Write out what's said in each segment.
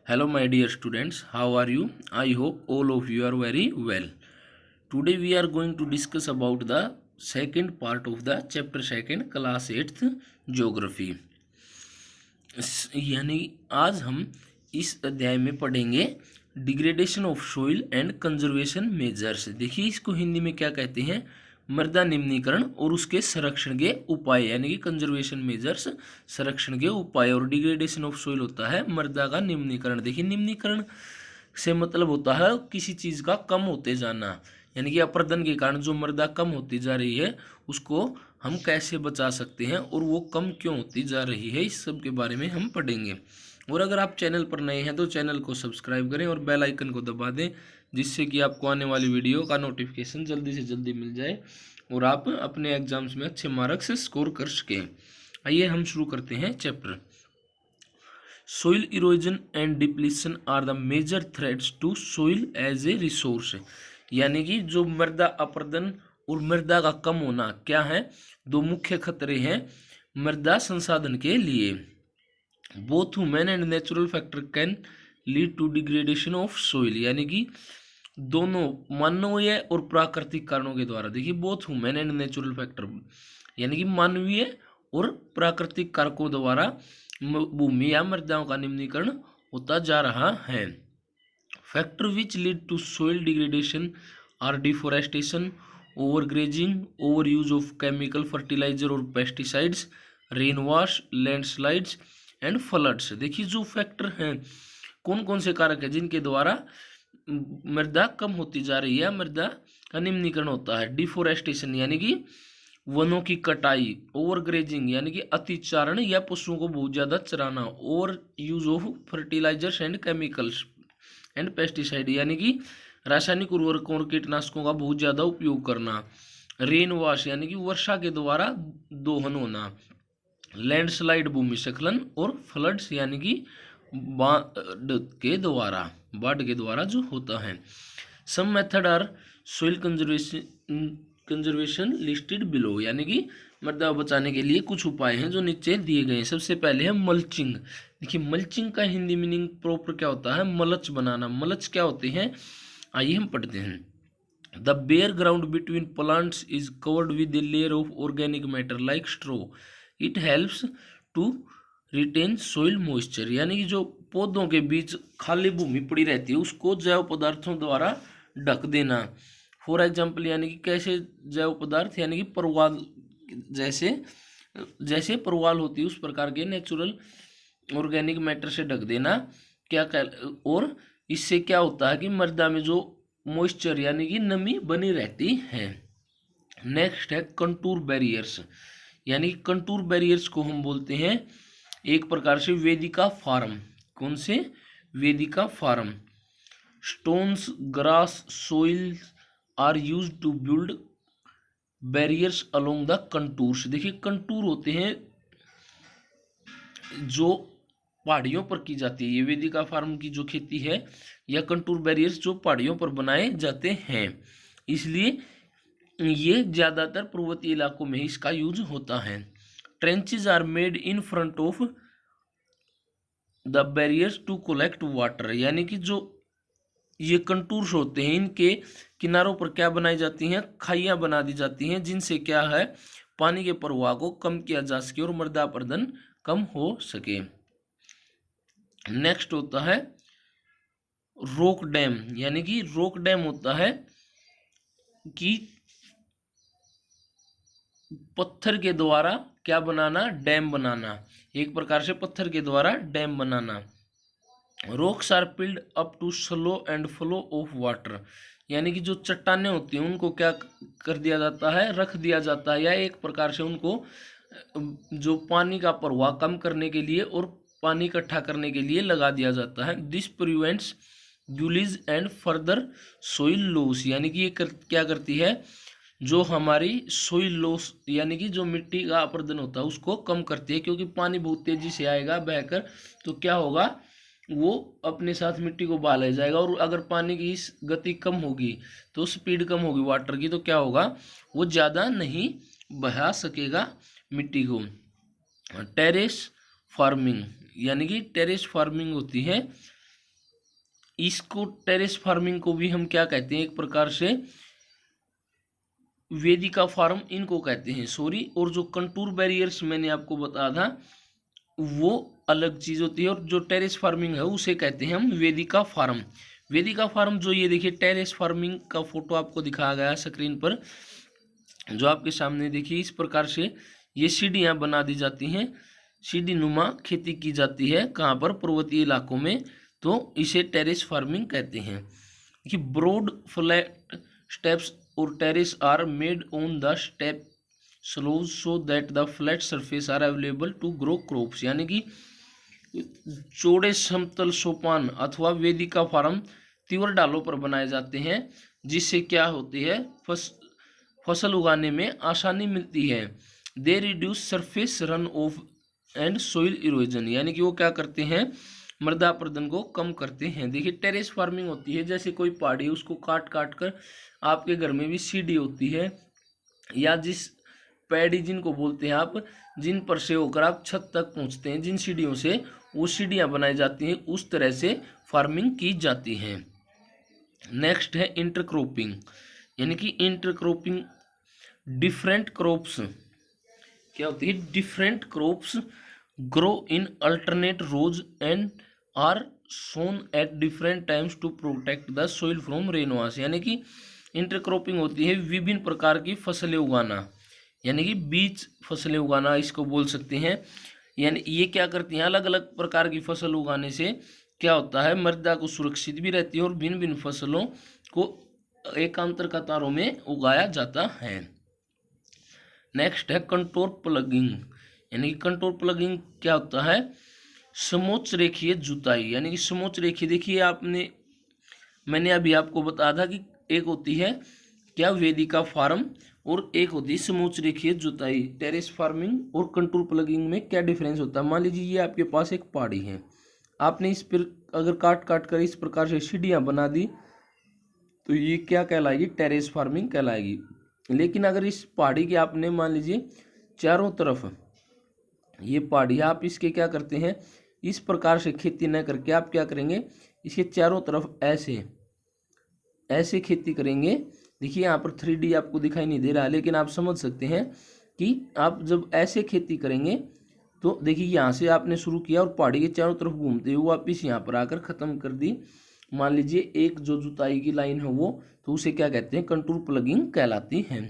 Hello, my dear students. How are you? I hope all of you are very well. Today we are going to discuss about the second part of the chapter second, class 8th geography. यानी आज हम इस अध्याय में पढ़ेंगे degradation of soil and conservation measures. देखिए इसको हिंदी में क्या कहते हैं, मृदा निम्नीकरण और उसके संरक्षण के उपाय, यानी कि कंजर्वेशन मेजर्स, संरक्षण के उपाय। और डिग्रेडेशन ऑफ सोइल होता है मृदा का निम्नीकरण। देखिए निम्नीकरण से मतलब होता है किसी चीज का कम होते जाना, यानी कि अपर्दन के कारण जो मृदा कम होती जा रही है उसको हम कैसे बचा सकते हैं और वो कम क्यों होती जा रही है, इस सब के बारे में हम पढ़ेंगे। और अगर आप चैनल पर नए हैं तो चैनल को सब्सक्राइब करें और बेल आइकन को दबा दें, जिससे कि आपको आने वाली वीडियो का नोटिफिकेशन जल्दी से जल्दी मिल जाए और आप अपने एग्जाम्स में अच्छे मार्क्स स्कोर कर सकें। आइए हम शुरू करते हैं chapter. Soil erosion and depletion are the major threats to soil as a resource. यानी कि जो मृदा अपर्दन और मृदा का कम होना क्या है, दो मुख्य खतरे हैं मृदा संसाधन के लिए। Both human and natural factor can lead to degradation of soil. यानी कि दोनों मानवीय और प्राकृतिक कारणों के द्वारा, देखिए both human and natural factor, यानी कि मानवीय और प्राकृतिक कारकों द्वारा भूमि या मृदाओं का निम्नीकरण होता जा रहा है। Factor which lead to soil degradation are deforestation, overgrazing, over use of chemical fertiliser और pesticides, rain wash, landslides and floods. देखिए जो फैक्टर हैं, कौन कौन से कारक हैं जिनके द्वारा मृदा कम होती जा रही है, मृदा का निम्नीकरण होता है। डिफोरेस्टेशन यानी कि वनों की कटाई, ओवरग्रेजिंग यानी कि अतिचारण या पशुओं को बहुत ज्यादा चराना, over use of fertilisers and chemicals and pesticide यानी कि रासायनिक उर्वरकों और कीटनाशकों का बहुत ज्यादा उपयोग करना, रेन वॉश यानी कि वर्षा के द्वारा दोहन होना, लैंडस्लाइड भूमि स्खलन, और फ्लड्स यानी कि बाढ़ के द्वारा जो होता है। Some method are soil conservation listed below. यानी कि मृदा बचाने के लिए कुछ उपाय हैं जो नीचे दिए गए हैं। सबसे पहले है मल्चिंग। देखिए मल्चिंग का हिंदी मीनिंग प्रॉपर क्या होता है, मलच बनाना। मलच क्या होते हैं, आइए हम पढ़ते हैं। The bare ground between plants is covered with a layer of organic matter like straw. It helps to retain soil moisture. यानी कि जो पौधों के बीच खाली भूमि पड़ी रहती है उसको जैव पदार्थों द्वारा ढक देना। फॉर एग्जाम्पल यानी कि कैसे जैव पदार्थ, यानी कि परवाल, जैसे परवाल होती है उस प्रकार के नेचुरल ऑर्गेनिक मैटर से ढक देना। और इससे क्या होता है कि मृदा में जो मॉइस्चर यानी कि नमी बनी रहती है। नेक्स्ट है कंटूर बैरियर्स। यानी कि कंटूर बैरियर्स को हम बोलते हैं एक प्रकार से वेदिका फार्म। कौन से, वेदिका farm. Stones, grass, soil are used to build barriers along the contours. देखिए कंटूर होते हैं जो पहाड़ियों पर की जाती है, ये वेदिका फार्म की जो खेती है या कंटूर बैरियर्स जो पहाड़ियों पर बनाए जाते हैं, इसलिए ये ज्यादातर पर्वतीय इलाकों में इसका यूज होता है। Trenches are made in front of the barriers to collect water. यानी कि जो ये कंटूर्स होते हैं इनके किनारों पर क्या बनाई जाती हैं, खाइयां बना दी जाती हैं, जिनसे क्या है पानी के प्रवाह को कम किया जा सके और मृदा अपर्दन कम हो सके। नेक्स्ट होता है रोक डैम। यानी कि रोक डैम होता है कि पत्थर के द्वारा क्या बनाना, डैम बनाना, एक प्रकार से पत्थर के द्वारा डैम बनाना। Rocks are piled up to slow and flow of water. यानी कि जो चट्टानें होती हैं उनको क्या कर दिया जाता है, रख दिया जाता है, या एक प्रकार से उनको जो पानी का प्रवाह कम करने के लिए और पानी इकट्ठा करने के लिए लगा दिया जाता है। This prevents gullies and further soil loss. यानी कि ये क्या करती है, जो हमारी सोइल लॉस यानी कि जो मिट्टी का अपर्दन होता है उसको कम करती है, क्योंकि पानी बहुत तेजी से आएगा बहकर, तो क्या होगा वो अपने साथ मिट्टी को बहा ले जाएगा। और अगर पानी की इस गति कम होगी तो स्पीड कम होगी वाटर की, तो क्या होगा वो ज़्यादा नहीं बहा सकेगा मिट्टी को। टेरेस फार्मिंग यानी कि टेरेस फार्मिंग होती है। इसको टेरेस फार्मिंग को भी हम क्या कहते हैं, एक प्रकार से वेदिका फार्म इनको कहते हैं, सॉरी। और जो कंटूर बैरियर्स मैंने आपको बताया था वो अलग चीज होती है, और जो टेरेस फार्मिंग है उसे कहते हैं हम वेदिका फार्म। वेदिका फार्म जो ये देखिए टेरेस फार्मिंग का फोटो आपको दिखाया गया स्क्रीन पर, जो आपके सामने देखिए इस प्रकार से ये सीढ़ियाँ बना दी जाती हैं, सीढ़ी नुमा खेती की जाती है। कहाँ पर, पर्वतीय इलाकों में, तो इसे टेरेस फार्मिंग कहते हैं। कि ब्रॉड फ्लैट स्टेप्स और terrace are made on the step slopes so that the flat surface are available to grow crops, यानी कि चौड़े समतल सोपान अथवा वेदिका फार्म तीव्र डालों पर बनाए जाते हैं, जिससे क्या होती है, फसल उगाने में आसानी मिलती है। They reduce surface run of and soil erosion, यानी कि वो क्या करते हैं, मृदा अपरदन को कम करते हैं। देखिए टेरेस फार्मिंग होती है, जैसे कोई पहाड़ी उसको काट काट कर, आपके घर में भी सीढ़ी होती है, या जिस पैडी जिनको बोलते हैं आप, जिन पर से होकर आप छत तक पहुंचते हैं, जिन सीढ़ियों से वो सीढ़ियाँ बनाई जाती हैं, उस तरह से फार्मिंग की जाती है। नेक्स्ट है इंटरक्रॉपिंग, यानी कि इंटरक्रॉपिंग डिफरेंट क्रॉप्स क्या होती है, different crops grow in alternate rows and are sown at different times to protect the soil from rain wash, यानी कि इंटरक्रॉपिंग होती है विभिन्न प्रकार की फसलें उगाना, यानी कि बीज फसलें उगाना इसको बोल सकते हैं। यानी ये क्या करती हैं, अलग अलग प्रकार की फसल उगाने से क्या होता है, मृदा को सुरक्षित भी रहती है और भिन्न भिन्न फसलों को एकांतर कतारों में उगाया जाता है। नेक्स्ट है कंटोर प्लगिंग, यानी कि कंटोर प्लगिंग क्या होता है, समोच्च रेखीय जुताई, यानी कि समोच्च रेखीय, देखिए मैंने अभी आपको बताया था कि एक होती है क्या, वेदिका फार्म, और एक होती है समोच्च रेखीय जुताई। टेरेस फार्मिंग और कंटूर प्लगिंग में क्या डिफरेंस होता है, मान लीजिए ये आपके पास एक पहाड़ी है, आपने इस पर अगर काट काट कर इस प्रकार से सीढ़ियाँ बना दी तो ये क्या कहलाएगी, टेरेस फार्मिंग कहलाएगी। लेकिन अगर इस पहाड़ी के आपने मान लीजिए चारों तरफ ये पहाड़ी, आप इसके क्या करते हैं, इस प्रकार से खेती न करके आप क्या करेंगे, इसके चारों तरफ ऐसे ऐसे खेती करेंगे। देखिए यहाँ पर 3D आपको दिखाई नहीं दे रहा, लेकिन आप समझ सकते हैं कि आप जब ऐसे खेती करेंगे तो देखिए यहाँ से आपने शुरू किया और पहाड़ी के चारों तरफ घूमते हुए वापिस यहाँ पर आकर ख़त्म कर दी। मान लीजिए एक जो जुताई की लाइन है वो, तो उसे क्या कहते हैं, कंटूर प्लगिंग कहलाती है।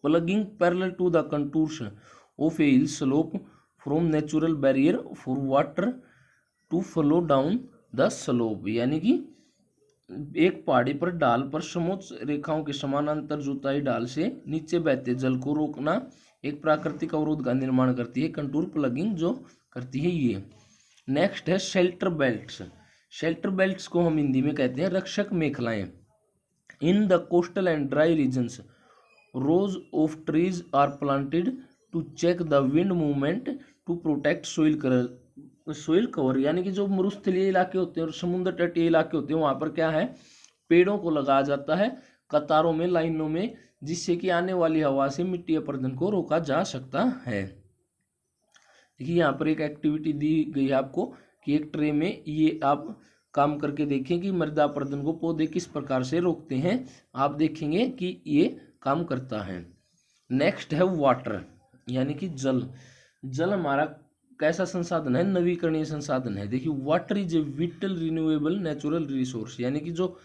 Ploughing parallel to the contours of a hill slope from natural barrier for water to flow down the slope, यानी कि एक पहाड़ी पर डाल पर समोच्च रेखाओं के समानांतर जुताई डाल से नीचे बहते जल को रोकना एक प्राकृतिक अवरोध का निर्माण करती है, कंटूर प्लगिंग जो करती है ये। नेक्स्ट है शेल्टर बेल्ट्स। शेल्टर बेल्ट्स को हम हिंदी में कहते हैं रक्षक मेखलाएं। In the coastal and dry regions rows of trees are planted to check the wind movement to protect soil cover, यानी कि जो मरुस्थलीय इलाके होते हैं और समुद्र तटीय इलाके होते हैं वहाँ पर क्या है, पेड़ों को लगाया जाता है कतारों में, लाइनों में, जिससे कि आने वाली हवा से मिट्टी अपरदन को रोका जा सकता है। देखिए यहाँ पर एक एक्टिविटी दी गई है आपको कि एक ट्रे में ये आप काम करके देखें कि मृदा अपरदन को पौधे किस प्रकार से रोकते हैं, आप देखेंगे कि ये काम करता है। नेक्स्ट है वाटर, यानी कि जल। जल हमारा कैसा संसाधन है, नवीकरणीय संसाधन है। देखिए water is a whittle renewable natural resource, यानी कि जो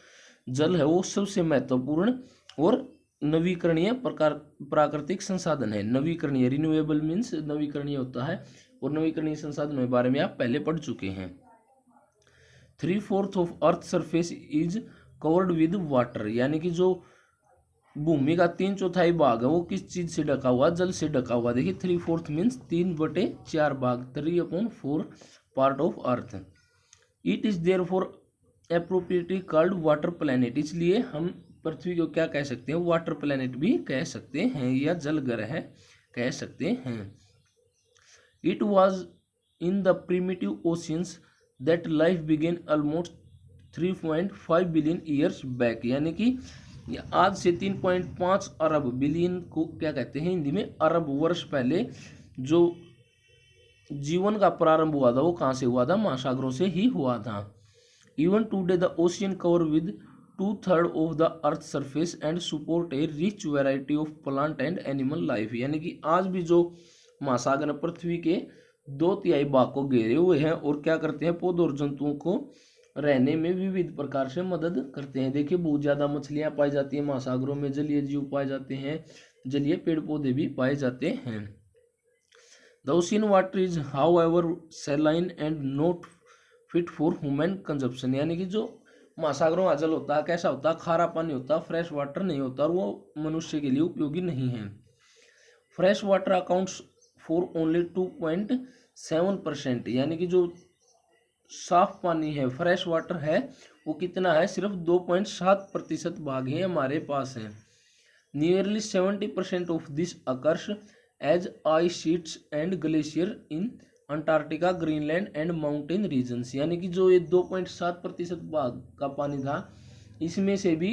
जल है वो सबसे महत्वपूर्ण और नवीकरणीय प्रकार प्राकृतिक संसाधन है। नवीकरणीय, रिन्यूएबल मीन्स नवीकरणीय होता है, और नवीकरणीय संसाधनों के बारे में आप पहले पढ़ चुके हैं। 3/4 of earth surface is covered with water, यानी कि जो भूमि का 3/4 भाग है वो किस चीज से ढका हुआ, जल से ढका हुआ। देखिए 3/4 मीन्स 3/4 भाग, 3/4 part of earth. It is there for appropriately called water planet, इसलिए हम पृथ्वी को क्या कह सकते हैं, वाटर प्लैनेट भी कह सकते हैं या जल ग्रह कह सकते हैं। It was in the primitive oceans that life began almost 3.5 billion years back, यानी कि आज से 3.5 अरब, बिलियन को क्या कहते हैं हिंदी में, अरब वर्ष पहले जो जीवन का प्रारंभ हुआ था वो कहाँ से हुआ था, महासागरों से ही हुआ था। Even today the ocean cover with 2/3 of the earth surface and support A rich variety of plant and animal life, यानी कि आज भी जो महासागर पृथ्वी के 2/3 भाग को घेरे हुए हैं और क्या करते हैं, पौधों और जंतुओं को रहने में विविध प्रकार से मदद करते हैं। देखिए बहुत ज़्यादा मछलियाँ पाई जाती हैं महासागरों में, जलीय जीव पाए जाते हैं, जलीय पेड़ पौधे भी पाए जाते हैं। The ocean water is how ever saline and not fit for human consumption, यानी कि जो महासागरों का जल होता है कैसा होता है, खारा पानी होता है, फ्रेश वाटर नहीं होता और वो मनुष्य के लिए उपयोगी नहीं है। Fresh water accounts for only 2.7%, यानी कि जो साफ पानी है, फ्रेश वाटर है, वो कितना है, सिर्फ 2.7% भाग ही हमारे पास है। Nearly 70% of this occurs as ice sheets and glacier in Antarctica, Greenland and mountain regions, यानी कि जो ये 2.7% भाग का पानी था, इसमें से भी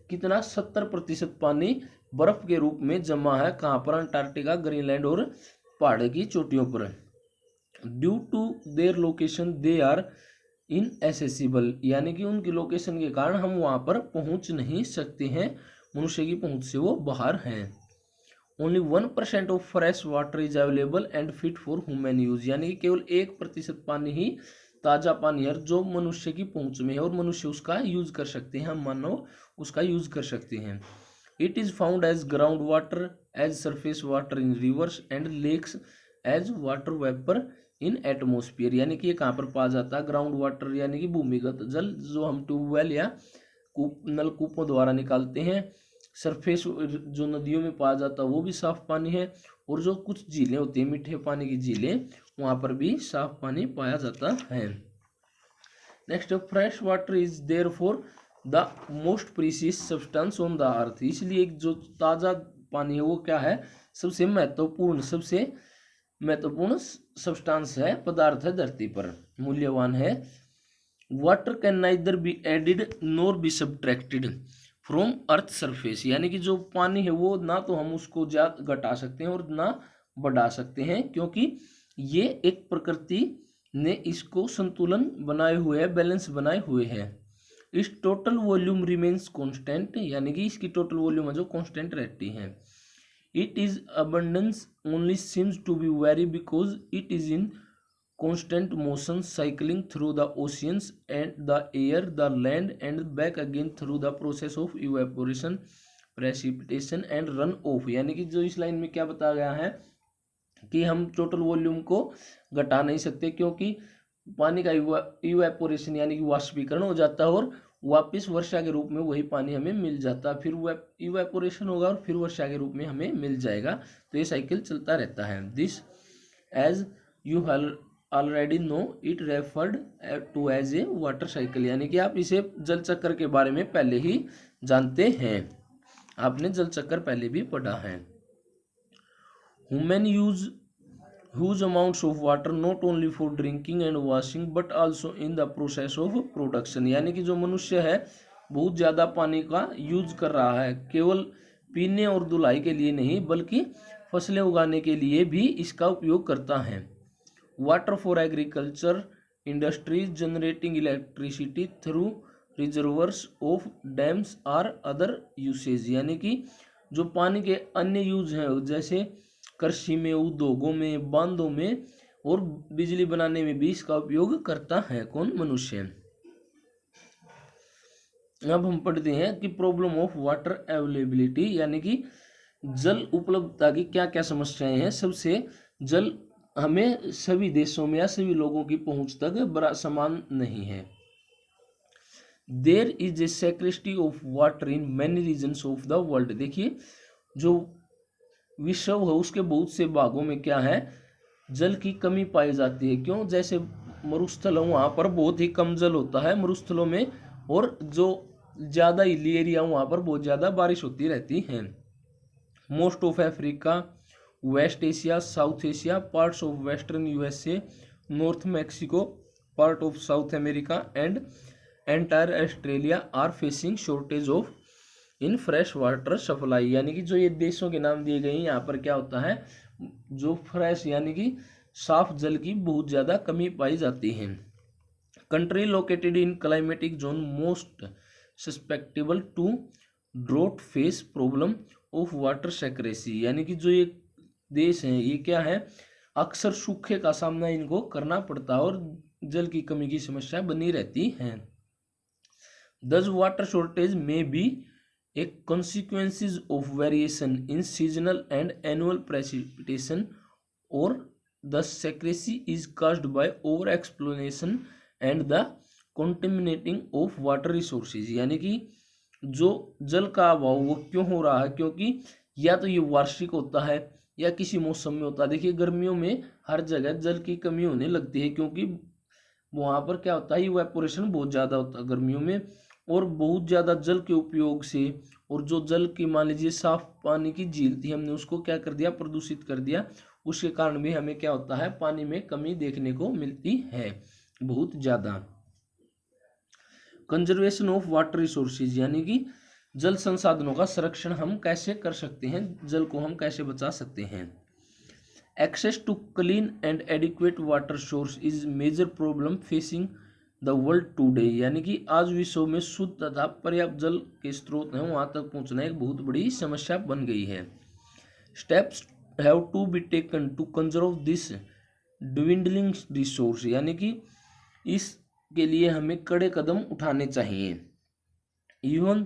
कितना 70% पानी बर्फ के रूप में जमा है, कहाँ पर, अंटार्कटिका, ग्रीनलैंड और पहाड़ की चोटियों पर। Due to their location they are inaccessible, यानी कि उनकी लोकेशन के कारण हम वहाँ पर पहुँच नहीं सकते हैं, मनुष्य की पहुँच से वो बाहर हैं। Only 1% of fresh water is available and fit for human use, यानी कि केवल 1% पानी ही ताज़ा पानी है जो मनुष्य की पहुँच में है और मनुष्य उसका यूज कर सकते हैं, हम मानव उसका यूज कर सकते हैं। It is found as ground water, as surface water in rivers and lakes, as water vapour in atmosphere, यानी कि ये कहाँ पर पाया जाता है, ग्राउंड वाटर यानी कि भूमिगत जल जो हम ट्यूबवेल या नलकूपों द्वारा निकालते हैं, सरफेस जो नदियों में पाया जाता है वो भी साफ पानी है, और जो कुछ झीलें होती हैं मीठे पानी की झीलें, वहाँ पर भी साफ पानी पाया जाता है। Next, fresh water is there for the most precious substance on the earth, इसलिए जो ताज़ा पानी है वो क्या है, सबसे महत्वपूर्ण सब्सटेंस है, पदार्थ है, धरती पर मूल्यवान है। Water can neither be added nor be subtracted from earth surface, यानी कि जो पानी है वो ना तो हम उसको ज्यादा घटा सकते हैं और ना बढ़ा सकते हैं, क्योंकि ये एक प्रकृति ने इसको संतुलन बनाए हुए है, बैलेंस बनाए हुए है। इस टोटल वॉल्यूम रिमेन्स कांस्टेंट, यानी कि इसकी टोटल वॉल्यूम है जो कांस्टेंट रहती है। It is abundance only seems to be very because it is in constant motion cycling through the oceans and the air, the land and back again through the process of evaporation, precipitation and run off, यानी कि जो इस line में क्या बताया गया है कि हम टोटल वॉल्यूम को घटा नहीं सकते, क्योंकि पानी का इवेपोरेशन यानी कि वाष्पीकरण हो जाता है और वापस वर्षा के रूप में वही पानी हमें मिल जाता है, फिर इवेपोरेशन होगा और फिर वर्षा के रूप में हमें मिल जाएगा, तो ये साइकिल चलता रहता है। This as you already know it referred to as a water cycle, यानी कि आप इसे जल चक्र के बारे में पहले ही जानते हैं, आपने जल चक्र पहले भी पढ़ा है। Human use huge amounts of water not only for drinking and washing but also in the process of production, यानी कि जो मनुष्य है बहुत ज़्यादा पानी का यूज कर रहा है, केवल पीने और धुलाई के लिए नहीं बल्कि फसलें उगाने के लिए भी इसका उपयोग करता है। Water for agriculture industries generating electricity through reservoirs of dams or other usage, यानी कि जो पानी के अन्य यूज हैं जैसे कृषि में, उद्योगों में, बांधों में और बिजली बनाने में भी इसका उपयोग करता है कौन, मनुष्य। अब हम पढ़ते हैं कि प्रॉब्लम ऑफ वाटर अवेलेबिलिटी, यानी कि जल उपलब्धता की क्या क्या समस्याएं हैं। सबसे जल हमें सभी देशों में या सभी लोगों की पहुंच तक बड़ा समान नहीं है। There is a scarcity of water in many regions of the world, देखिए जो विश्व है उसके बहुत से भागों में क्या है, जल की कमी पाई जाती है। क्यों, जैसे मरुस्थल है वहाँ पर बहुत ही कम जल होता है मरुस्थलों में, और जो ज़्यादा हिली एरिया वहाँ पर बहुत ज़्यादा बारिश होती रहती है। Most of Africa, West Asia, South Asia, parts of western USA, North Mexico, part of South America and entire Australia are facing shortage of in fresh water supply, यानी कि जो ये देशों के नाम दिए गए हैं यहाँ पर क्या होता है, जो फ्रेश यानी कि साफ जल की बहुत ज़्यादा कमी पाई जाती है। Country located in climatic zone most susceptible to drought face problem of water scarcity, यानी कि जो ये देश हैं ये क्या है, अक्सर सूखे का सामना इनको करना पड़ता है और जल की कमी की समस्या बनी रहती है। Thus water shortage may be a consequences of variation in seasonal and annual precipitation, or the secrecy is caused by over exploitation and the contaminating of water resources, यानी कि जो जल का अभाव वो क्यों हो रहा है, क्योंकि या तो ये वार्षिक होता है या किसी मौसम में होता है। देखिए गर्मियों में हर जगह जल की कमी होने लगती है, क्योंकि वहाँ पर क्या होता है, इवेपोरेशन बहुत ज़्यादा होता है गर्मियों में, और बहुत ज़्यादा जल के उपयोग से, और जो जल की मान लीजिए साफ पानी की झील थी हमने उसको क्या कर दिया, प्रदूषित कर दिया, उसके कारण भी हमें क्या होता है, पानी में कमी देखने को मिलती है बहुत ज़्यादा। कंजर्वेशन ऑफ वाटर रिसोर्सेज, यानी कि जल संसाधनों का संरक्षण हम कैसे कर सकते हैं, जल को हम कैसे बचा सकते हैं। Access to clean and adequate water source is major problem facing the world today, यानी कि आज विश्व में शुद्ध तथा पर्याप्त जल के स्रोत हैं वहाँ तक पहुँचना एक बहुत बड़ी समस्या बन गई है। Steps have to be taken to conserve this dwindling resource, यानी कि इसके लिए हमें कड़े कदम उठाने चाहिए। Even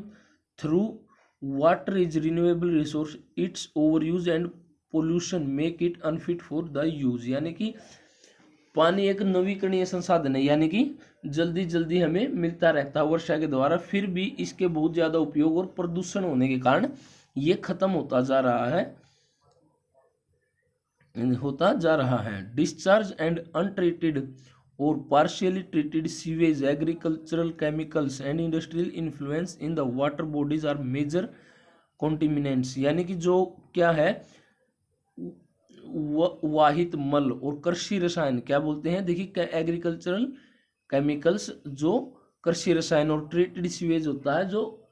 through water is renewable resource, its over use and pollution make it unfit for the use, यानी कि पानी एक नवीकरणीय संसाधन है, यानी कि जल्दी जल्दी हमें मिलता रहता है वर्षा के द्वारा, फिर भी इसके बहुत ज़्यादा उपयोग और प्रदूषण होने के कारण ये खत्म होता जा रहा है। डिस्चार्ज एंड अनट्रीटेड और partially treated sewage, agricultural chemicals and industrial effluents in the water bodies are major contaminants, यानी कि जो क्या है, वाहित मल और कृषि रसायन क्या बोलते हैं, देखिए एग्रीकल्चरल केमिकल्स जो कृषि रसायन, और ट्रीटेड सीवेज होता है जो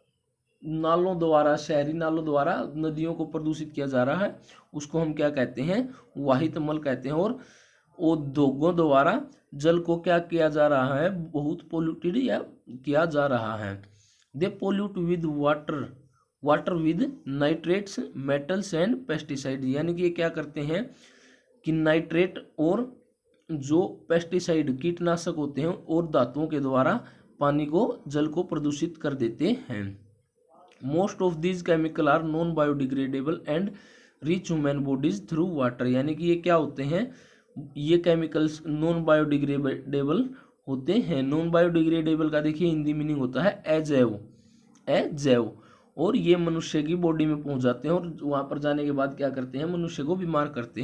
नालों द्वारा, शहरी नालों द्वारा नदियों को प्रदूषित किया जा रहा है, उसको हम क्या कहते हैं, वाहित मल कहते हैं। और उद्योगों द्वारा जल को क्या किया जा रहा है, बहुत पोल्यूटेड या किया जा रहा है। They pollute with water with nitrates, metals and pesticide, यानी कि ये क्या करते हैं कि नाइट्रेट और जो पेस्टिसाइड कीटनाशक होते हैं और धातुओं के द्वारा पानी को, जल को प्रदूषित कर देते हैं। Most of these chemical are non biodegradable and reach human bodies through water, यानी कि ये क्या होते हैं, ये केमिकल्स नॉन बायोडिग्रेडेबल होते हैं। नॉन बायोडिग्रेडेबल का देखिए हिंदी मीनिंग होता है अजैव, और ये मनुष्य की बॉडी में पहुंच जाते हैं और वहाँ पर जाने के बाद क्या करते हैं, मनुष्य को बीमार करते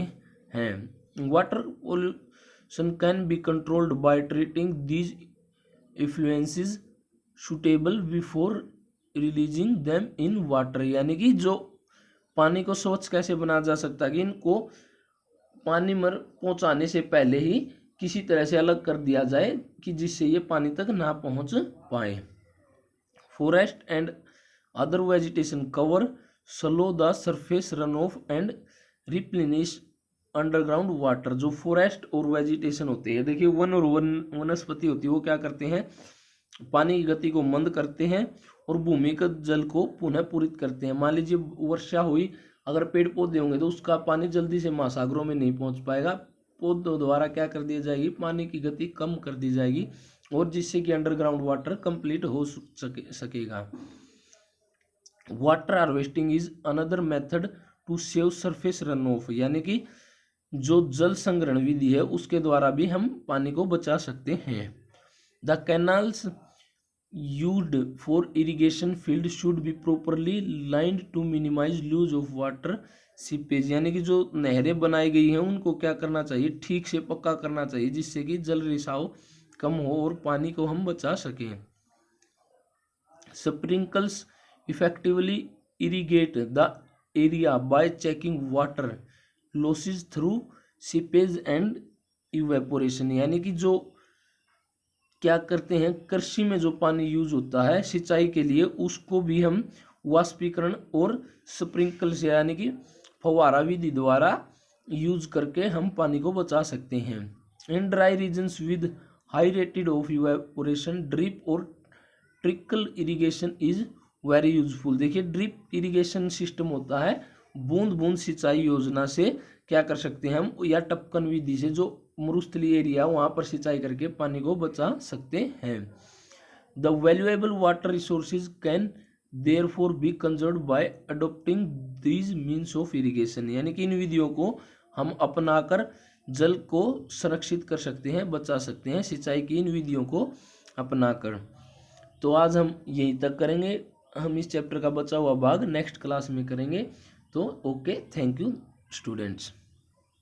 हैं। Water pollution can be controlled by treating these effluents suitable before releasing them in water, यानी कि जो पानी को स्वच्छ कैसे बनाया जा सकता है कि इनको पानी में पहुँचाने से पहले ही किसी तरह से अलग कर दिया जाए कि जिससे ये पानी तक ना पहुँच पाए। Forest and other vegetation cover slow the surface run of and replenish underground water, जो फॉरेस्ट और वेजिटेशन होते हैं, देखिए वन और वनस्पति होती है, वो क्या करते हैं, पानी की गति को मंद करते हैं और भूमिगत जल को पुनः पूरित करते हैं। मान लीजिए वर्षा हुई, अगर पेड़ पौधे होंगे तो उसका पानी जल्दी से महासागरों में नहीं पहुंच पाएगा, पौधों द्वारा क्या कर दी जाएगी, पानी की गति कम कर दी जाएगी, और जिससे कि अंडरग्राउंड वाटर कंप्लीट हो सकेगा। Water harvesting is another method to save surface run off, यानी कि जो जल संग्रहण विधि है उसके द्वारा भी हम पानी को बचा सकते हैं। The canals used for irrigation field should be properly lined to minimise lose of water seepage, यानी कि जो नहरें बनाई गई हैं उनको क्या करना चाहिए, ठीक से पक्का करना चाहिए, जिससे कि जल रिसाव कम हो और पानी को हम बचा सकें। Sprinkles effectively irrigate the area bye checking water losses through seepage and evaporation, यानी कि जो क्या करते हैं, कृषि में जो पानी यूज होता है सिंचाई के लिए, उसको भी हम वाष्पीकरण और स्प्रिंकल से, यानी कि फव्वारा विधि द्वारा यूज करके हम पानी को बचा सकते हैं। In dry regions with high rated of evaporation drip और trickle irrigation is very useful. देखिए ड्रिप इरिगेशन सिस्टम होता है, बूंद बूंद सिंचाई योजना से क्या कर सकते हैं हम, या टपकन विधि से जो मरुस्थलीय एरिया वहाँ पर सिंचाई करके पानी को बचा सकते हैं। The valuable water resources can therefore be conserved by adopting these means of irrigation, यानी कि इन विधियों को हम अपनाकर जल को संरक्षित कर सकते हैं, बचा सकते हैं सिंचाई की इन विधियों को अपनाकर। तो आज हम यहीं तक करेंगे, हम इस चैप्टर का बचा हुआ भाग नेक्स्ट क्लास में करेंगे। तो ओके, थैंक यू स्टूडेंट्स।